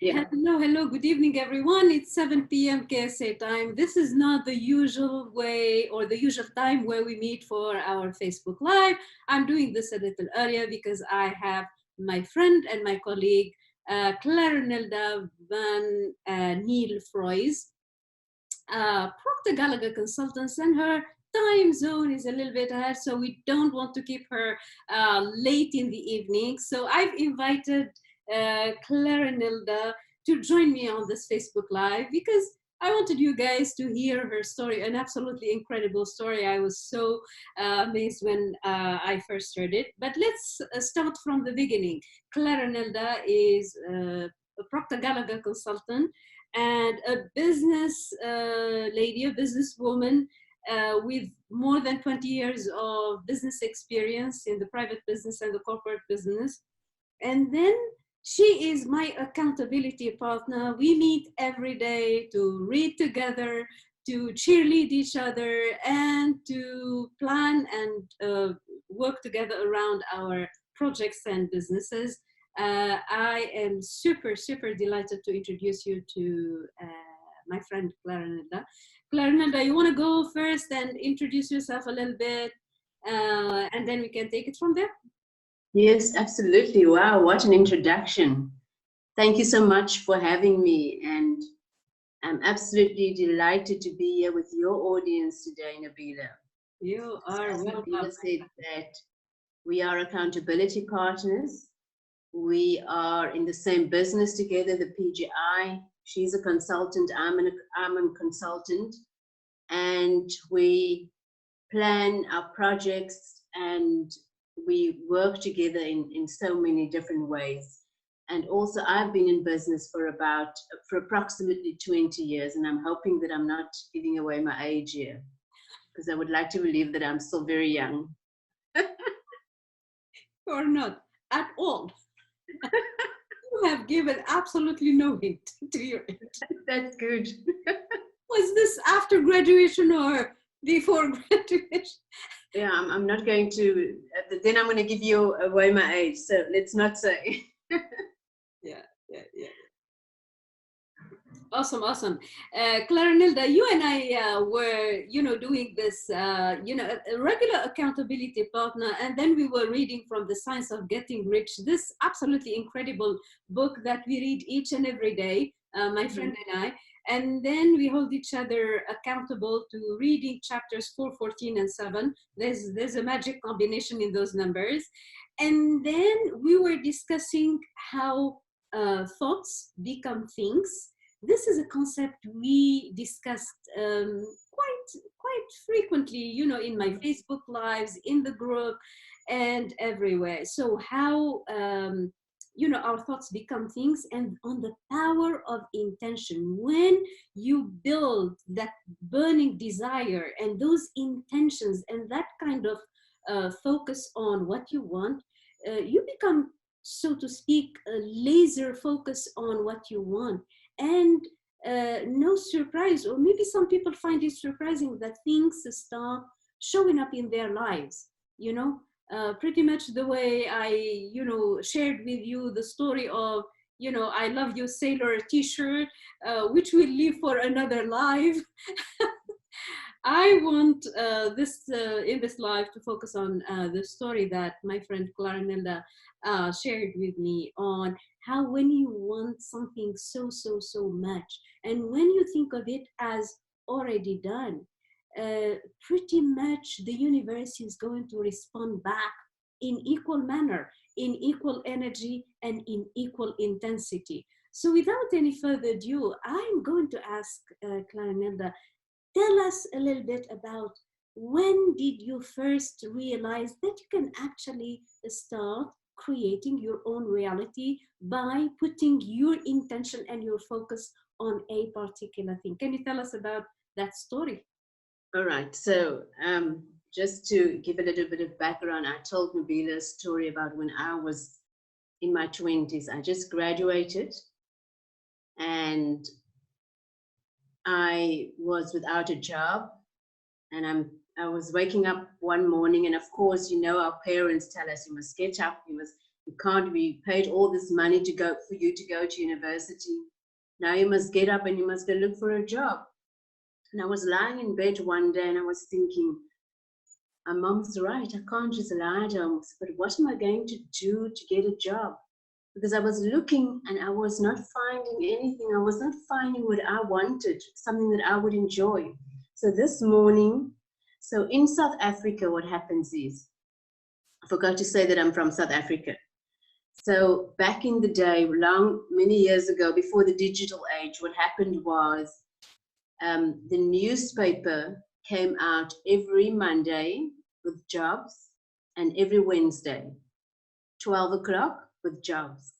Yeah. Hello, hello, good evening, everyone. It's 7 p.m. KSA time. This is not the usual way or the usual time where we meet for our Facebook Live. I'm doing this a little earlier because I have my friend and my colleague, Clarenelda van Niel Froys, Proctor Gallagher Consultants, and her time zone is a little bit ahead, so we don't want to keep her late in the evening. So I've invited Clarenelda to join me on this Facebook Live because I wanted you guys to hear her story, an absolutely incredible story. I was so amazed when I first heard it. But let's start from the beginning. Clarenelda is a Proctor Gallagher consultant and a business lady, a businesswoman with more than 20 years of business experience in the private business and the corporate business. And then she is my accountability partner. We meet every day to read together, to cheerlead each other, and to plan and work together around our projects and businesses. I am super, super delighted to introduce you to my friend Clarenelda. Clarenelda, you want to go first and introduce yourself a little bit, and then we can take it from there? Yes, absolutely. Wow, what an introduction. Thank you so much for having me. And I'm absolutely delighted to be here with your audience today, Nebila. You So are as welcome. Nebila said, that we are accountability partners. We are in the same business together, the PGI. She's a consultant, I'm a consultant. And we plan our projects and we work together in so many different ways. And also I've been in business for approximately 20 years, and I'm hoping that I'm not giving away my age here, because I would like to believe that I'm still very young. Or not at all. You have given absolutely no hint to your age. That's good. Was this after graduation or before graduation? Yeah, I'm not going to, then I'm going to give you away my age. So let's not say. Yeah, yeah, yeah. Awesome, awesome. Clarenelda, you and I were, doing this, a regular accountability partner, and then we were reading from The Science of Getting Rich, this absolutely incredible book that we read each and every day, my friend and I, and then we hold each other accountable to reading chapters 4, 14, and 7. There's a magic combination in those numbers. And then we were discussing how thoughts become things. This is a concept we discussed quite frequently, in my Facebook lives, in the group, and everywhere. So how our thoughts become things, and on the power of intention. When you build that burning desire and those intentions and that kind of focus on what you want, you become, so to speak, a laser focus on what you want. And no surprise, or maybe some people find it surprising, that things start showing up in their lives, pretty much the way I, shared with you the story of, I love you sailor t-shirt, which will leave for another live. I want in this live to focus on the story that my friend Clarenelda shared with me on how, when you want something so much, and when you think of it as already done, pretty much the universe is going to respond back in equal manner, in equal energy, and in equal intensity. So without any further ado, I'm going to ask Clarenelda, tell us a little bit about, when did you first realize that you can actually start creating your own reality by putting your intention and your focus on a particular thing? Can you tell us about that story? All right. So just to give a little bit of background, I told Nebila a story about when I was in my 20s. I just graduated and I was without a job, and I was waking up one morning, and of course, our parents tell us you must get up, you must You can't be paid all this money for you to go to university. Now you must get up and you must go look for a job. And I was lying in bed one day and I was thinking, my mom's right. I can't just lie down. But what am I going to do to get a job? Because I was looking and I was not finding anything. I was not finding what I wanted, something that I would enjoy. So this morning, so in South Africa, what happens is, I forgot to say that I'm from South Africa. So back in the day, many years ago, before the digital age, what happened was the newspaper came out every Monday with jobs and every Wednesday, 12 o'clock with jobs.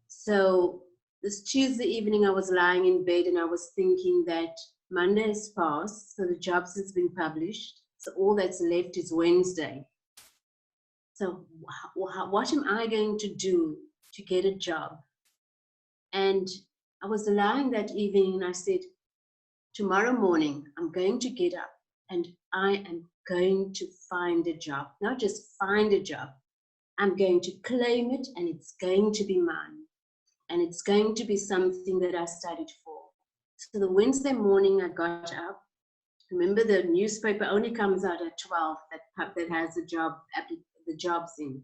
So this Tuesday evening, I was lying in bed and I was thinking that Monday has passed, so the jobs has been published. So all that's left is Wednesday. So what am I going to do to get a job? And I was lying that evening and I said, tomorrow morning, I'm going to get up and I am going to find a job. Not just find a job. I'm going to claim it and it's going to be mine. And it's going to be something that I studied for. So the Wednesday morning I got up. Remember, the newspaper only comes out at 12 that has the jobs in.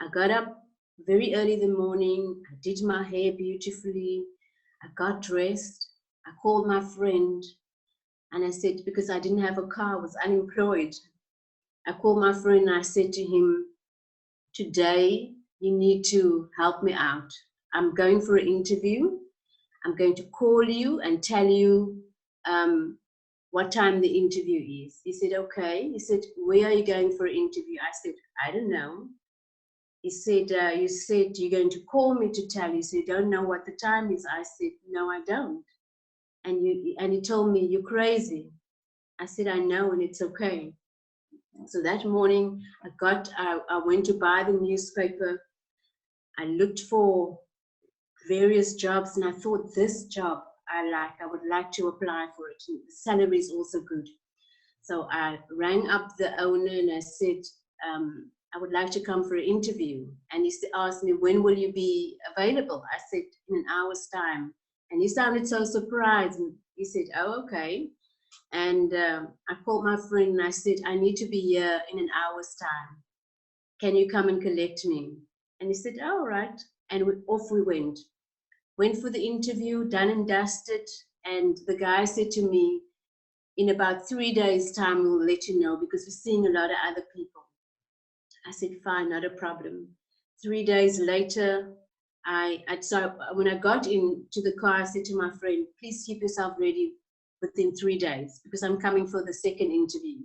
I got up very early in the morning. I did my hair beautifully. I got dressed. I called my friend and I said, because I didn't have a car, I was unemployed. I called my friend and I said to him, today you need to help me out. I'm going for an interview. I'm going to call you and tell you what time the interview is. He said, okay. He said, where are you going for an interview? I said, I don't know. He said, you said you're going to call me to tell you, so you don't know what the time is. I said, no, I don't. And he told me, you're crazy. I said, I know, and it's okay. So that morning, I went to buy the newspaper. I looked for various jobs, and I thought this job I would like to apply for it. And the salary is also good. So I rang up the owner and I said, I would like to come for an interview. And he asked me, when will you be available? I said, in an hour's time. And he sounded so surprised. And he said, oh, okay. And I called my friend and I said, I need to be here in an hour's time. Can you come and collect me? And he said, oh, all right. And off we went. Went for the interview, done and dusted. And the guy said to me, in about 3 days' time, we'll let you know because we're seeing a lot of other people. I said, fine, not a problem. 3 days later, when I got into the car, I said to my friend, please keep yourself ready within 3 days because I'm coming for the second interview.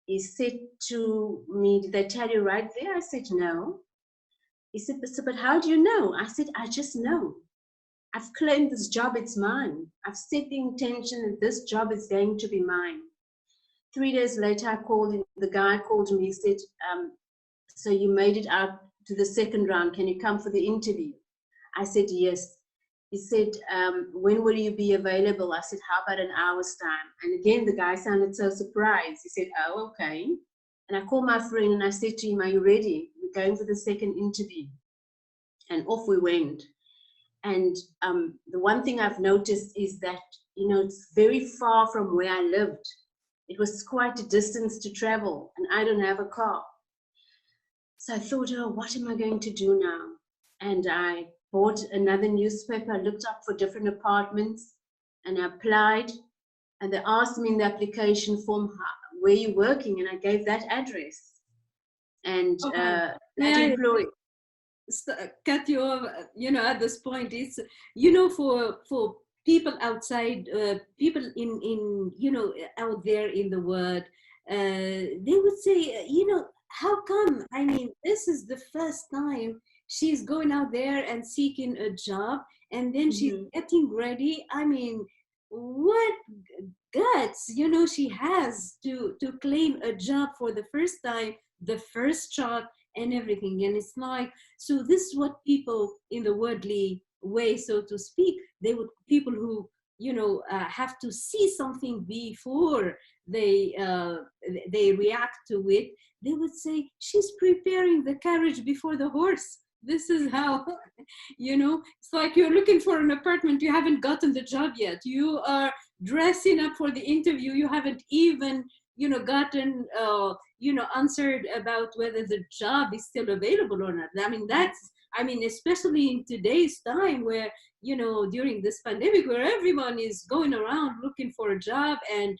He said to me, did they tell you right there? I said, no. He said, but how do you know? I said, I just know. I've claimed this job, it's mine. I've set the intention that this job is going to be mine. 3 days later, the guy called me, he said, so you made it out to the second round, can you come for the interview? I said, yes. He said, when will you be available? I said, how about an hour's time? And again, the guy sounded so surprised. He said, oh, okay. And I called my friend and I said to him, are you ready? We're going for the second interview. And off we went. And the one thing I've noticed is that, it's very far from where I lived. It was quite a distance to travel and I don't have a car. So I thought, oh, what am I going to do now? And I bought another newspaper. I looked up for different apartments and I applied. And they asked me in the application form, where are you working? And I gave that address. And that employee. Cut you off, at this point, it's, for people outside, people in out there in the world, they would say, how come? I mean, this is the first time she's going out there and seeking a job, and then she's getting ready. I mean, what guts, she has to claim a job for the first time, the first shot and everything. And it's like, so this is what people in the worldly way, so to speak, people who have to see something before they react to it, they would say, she's preparing the carriage before the horse. This is how, it's like you're looking for an apartment, you haven't gotten the job yet. You are dressing up for the interview, you haven't even, gotten, answered about whether the job is still available or not. Especially in today's time where, during this pandemic, where everyone is going around looking for a job and,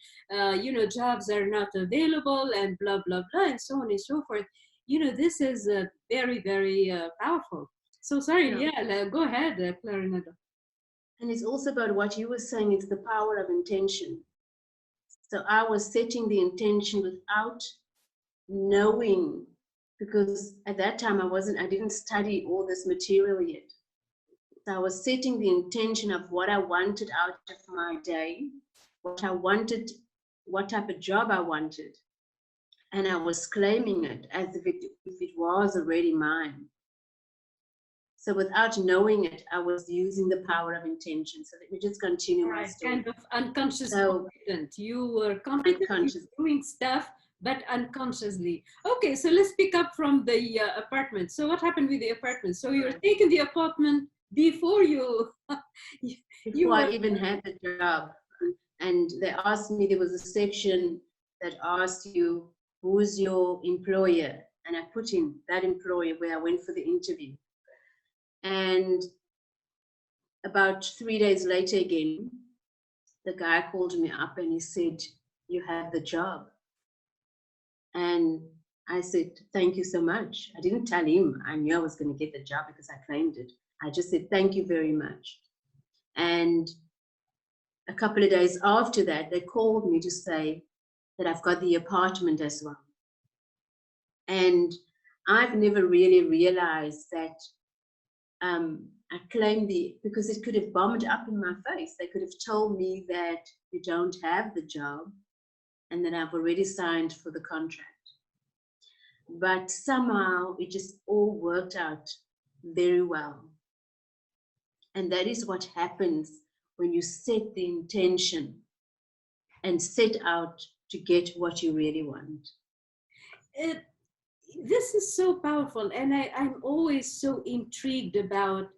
jobs are not available and blah, blah, blah, and so on and so forth. This is very, very powerful. So sorry, go ahead, Clarenelda. And it's also about what you were saying, it's the power of intention. So I was setting the intention without knowing, because at that time I didn't study all this material yet. So I was setting the intention of what I wanted out of my day, what I wanted, what type of job I wanted. And I was claiming it as if it was already mine. So without knowing it, I was using the power of intention. So let me just continue my story. Kind of unconscious competent. You were competent, doing stuff, but unconsciously. Okay, so let's pick up from the apartment. So what happened with the apartment? So you're taking the apartment before I even had the job. And they asked me, there was a section that asked you, who's your employer? And I put in that employer where I went for the interview. And about 3 days later again, the guy called me up and he said, you have the job. And I said, thank you so much. I didn't tell him I knew I was going to get the job because I claimed it. I just said, thank you very much. And a couple of days after that, they called me to say that I've got the apartment as well. And I've never really realized that I claimed because it could have bombed up in my face. They could have told me that you don't have the job and that I've already signed for the contract. But somehow it just all worked out very well. And that is what happens when you set the intention and set out to get what you really want. This is so powerful, and I'm always so intrigued about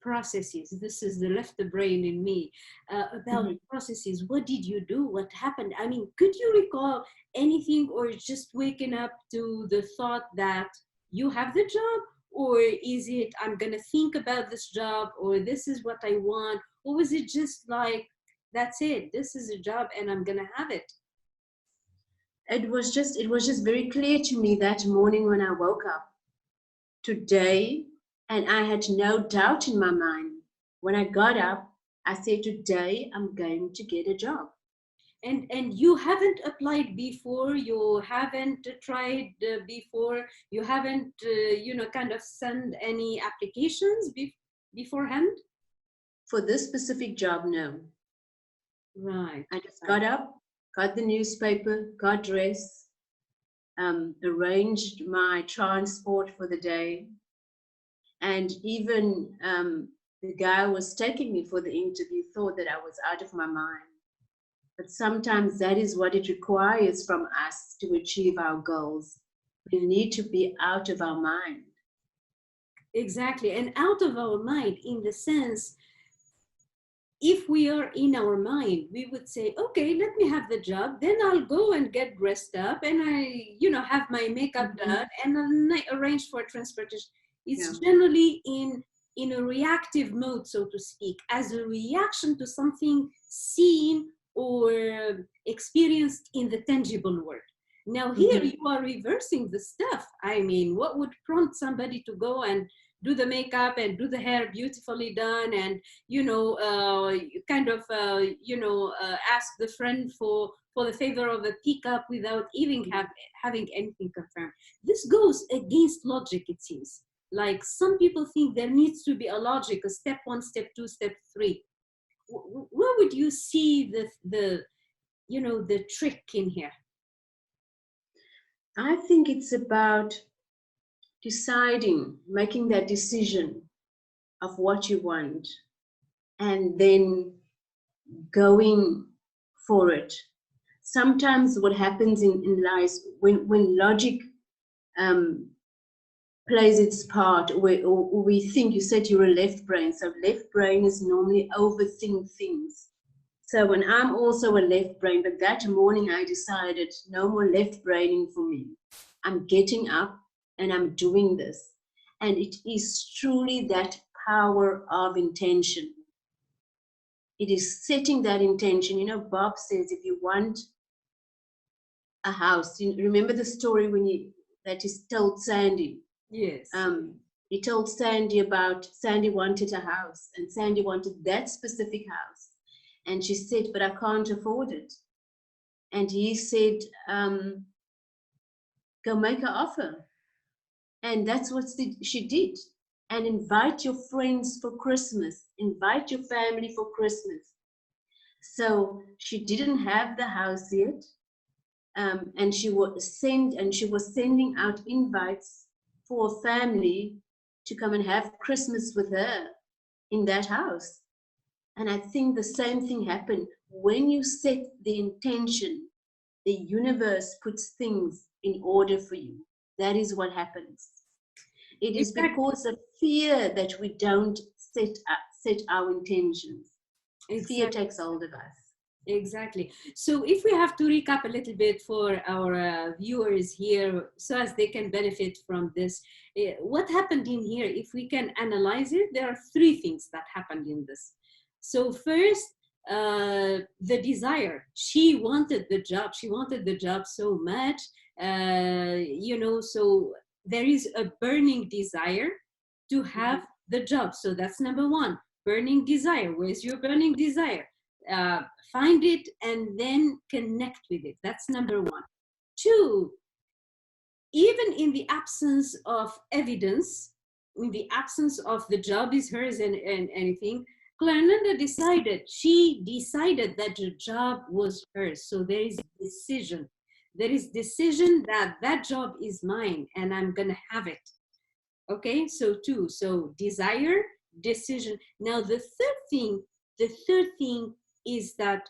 processes. This is the left brain in me, about processes. What did you do? What happened? I mean, could you recall anything, or just waking up to the thought that you have the job? Or is it, I'm gonna think about this job, or this is what I want? Or was it just like, that's it, this is a job and I'm gonna have it? It was just very clear to me that morning when I woke up today, and I had no doubt in my mind. When I got up, I said, today I'm going to get a job. And you haven't applied before, you haven't tried before, you haven't, kind of sent any applications beforehand? For this specific job, no. Right. I just got up, got the newspaper, got dressed, arranged my transport for the day. And even the guy who was taking me for the interview thought that I was out of my mind. But sometimes that is what it requires from us to achieve our goals. We need to be out of our mind. Exactly, and out of our mind in the sense, if we are in our mind, we would say, okay, let me have the job, then I'll go and get dressed up and I, have my makeup done and then I arrange for transportation. It's generally in a reactive mode, so to speak, as a reaction to something seen or experienced in the tangible world. Now here you are reversing the stuff. I mean, what would prompt somebody to go and do the makeup and do the hair beautifully done and, ask the friend for the favor of a pickup without even having anything confirmed? This goes against logic, it seems. Like some people think there needs to be a logic, a step 1, step 2, step 3. Where would you see the trick in here? I think it's about deciding, making that decision of what you want, and then going for it. Sometimes what happens in life, when logic plays its part, or we think, you said you're a left brain, so left brain is normally overthink things. So when I'm also a left brain, but that morning I decided no more left braining for me. I'm getting up and I'm doing this. And it is truly that power of intention. It is setting that intention. You know, Bob says, if you want a house, you remember the story that he told Sandy? Yes. He told Sandy about, Sandy wanted a house, and Sandy wanted that specific house. And she said, but I can't afford it. And he said, go make an offer. And that's what she did. And invite your friends for Christmas. Invite your family for Christmas. So she didn't have the house yet. And she was sending out invites for a family to come and have Christmas with her in that house. And I think the same thing happened. When you set the intention, the universe puts things in order for you. That is what happens. It is because of fear that we don't set our intentions. Exactly. Fear takes hold of us. Exactly. So if we have to recap a little bit for our viewers here, so as they can benefit from this, what happened in here, if we can analyze it, there are three things that happened in this. So first, the desire. She wanted the job. She wanted the job so much, you know, so there is a burning desire to have the job. So that's number one, burning desire. Where's your burning desire? Find it and then connect with it. That's number one. Two, even in the absence of evidence, in the absence of the job is hers and anything, Clarenelda she decided that the job was hers. So there is decision. There is decision that that job is mine and I'm gonna have it. Okay, so two, so desire, decision. Now the third thing is that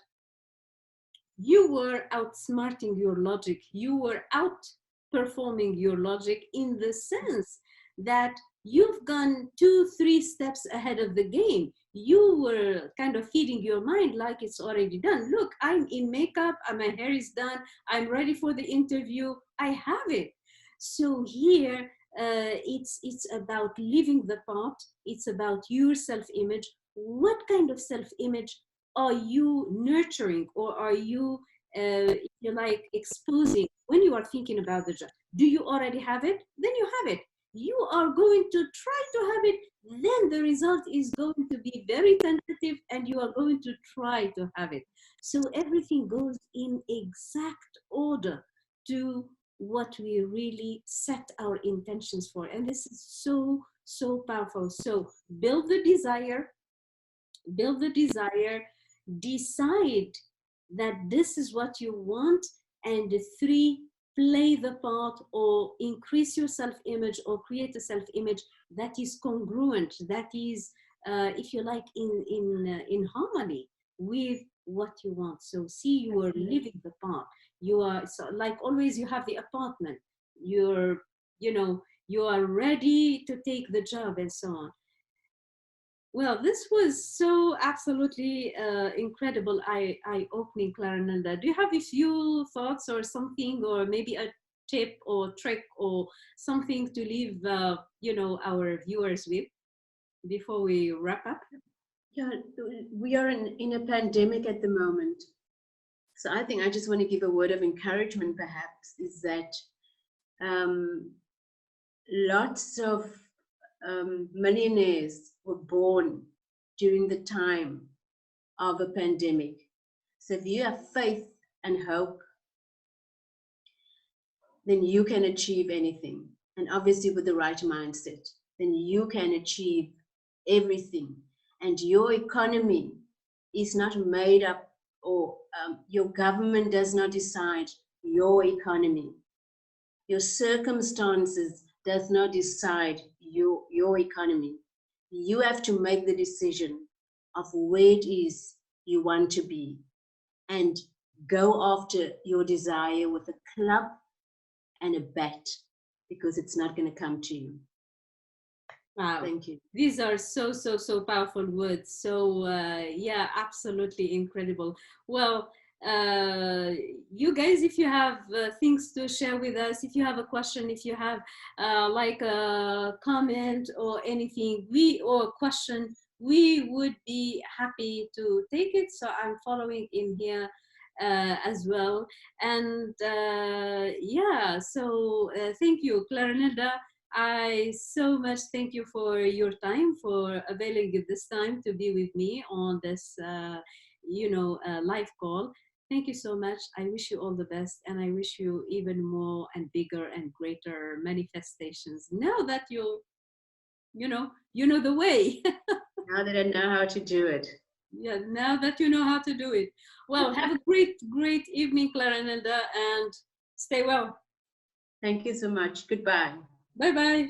you were outsmarting your logic. You were outperforming your logic in the sense that you've gone 2-3 steps ahead of the game. You were kind of feeding your mind like it's already done. Look, I'm in makeup, my hair is done, I'm ready for the interview, I have it. So here, it's about living the part. It's about your self-image. What kind of self-image are you nurturing, or are you like exposing when you are thinking about the job? Do you already have it? Then you have it. You are going to try to have it, then the result is going to be very tentative and you are going to try to have it. So everything goes in exact order to what we really set our intentions for. And this is so, so powerful. So build the desire, decide that this is what you want, and 3, play the part or increase your self-image or create a self-image that is congruent, that is, if you like, in harmony with what you want. So see, you are living the part. You are, so like always, you have the apartment. You're, you know, you are ready to take the job and so on. Well, this was so absolutely incredible, eye-opening, Clarenelda. Do you have a few thoughts or something, or maybe a tip or trick or something to leave, you know, our viewers with before we wrap up? Yeah, we are in a pandemic at the moment. So I think I just want to give a word of encouragement, perhaps, is that lots of millionaires were born during the time of a pandemic. So if you have faith and hope, then you can achieve anything. And obviously with the right mindset, then you can achieve everything. And your economy is not made up, or your government does not decide your economy. Your circumstances does not decide your economy. You have to make the decision of where it is you want to be, and go after your desire with a club and a bat, because it's not going to come to you. Wow. Thank you. These are so, so, so powerful words. So yeah, absolutely incredible. Well, you guys, if you have things to share with us, if you have a question, if you have like a comment or anything, or a question, we would be happy to take it. So I'm following in here as well. And yeah, so thank you, Clarenelda. I so much thank you for your time, for availing this time to be with me on this, live call. Thank you so much. I wish you all the best, and I wish you even more and bigger and greater manifestations. Now that you know the way. Now that I know how to do it. Yeah, now that you know how to do it. Well, have a great, great evening, Clarenelda, and stay well. Thank you so much. Goodbye. Bye-bye.